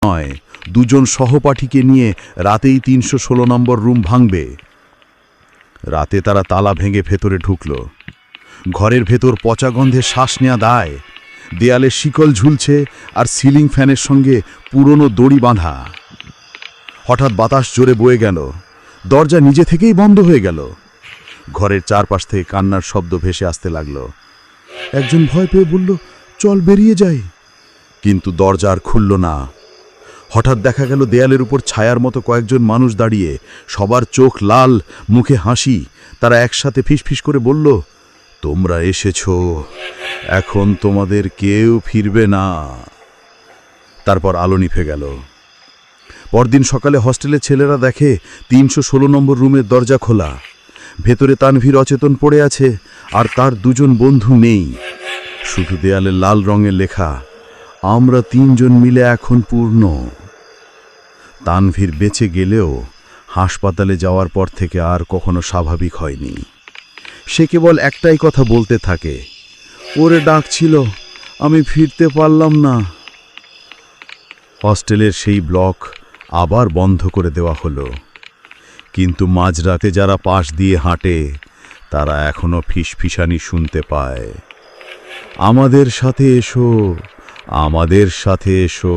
নয়, দুজন সহপাঠীকে নিয়ে রাতেই ৩১৬ নম্বর রুম ভাঙবে। রাতে তারা তালা ভেঙে ভেতরে ঢুকল। ঘরের ভেতর পচা গন্ধে শ্বাস নেওয়া দায়। দেয়ালে শিকল ঝুলছে আর সিলিং ফ্যানের সঙ্গে পুরনো দড়ি বাঁধা। হঠাৎ বাতাস জোরে বয়ে গেল, দরজা নিজে থেকেই বন্ধ হয়ে গেল। ঘরের চারপাশ থেকে কান্নার শব্দ ভেসে আসতে লাগল। একজন ভয় পেয়ে বলল, চল বেরিয়ে যাই। কিন্তু দরজা আর খুলল না। হঠাৎ দেখা গেল দেয়ালের উপর ছায়ার মতো কয়েকজন মানুষ দাঁড়িয়ে, সবার চোখ লাল, মুখে হাসি। তারা একসাথে ফিসফিস করে বলল, তোমরা এসেছো, এখন তোমাদের কেউ ফিরবে না। তারপর আলো নিভে গেল। পরদিন সকালে হস্টেলের ছেলেরা দেখে ৩১৬ নম্বর রুমের দরজা খোলা। ভেতরে তানভীর অচেতন পড়ে আছে, আর তার দুজন বন্ধু নেই। শুধু দেয়ালে লাল রঙের লেখা, আমরা তিনজন মিলে এখন পূর্ণ। তানভীর বেঁচে গেলেও হাসপাতালে যাওয়ার পর থেকে আর কখনো স্বাভাবিক হয়নি। সে কেবল একটাই কথা বলতে থাকে, ওরে ডাকছিল, আমি ফিরতে পারলাম না। হস্টেলের সেই ব্লক আবার বন্ধ করে দেওয়া হলো, কিন্তু মাঝরাতে যারা পাশ দিয়ে হাঁটে তারা এখনো ফিসফিসানি শুনতে পায়, আমাদের সাথে এসো, আমাদের সাথে এসো।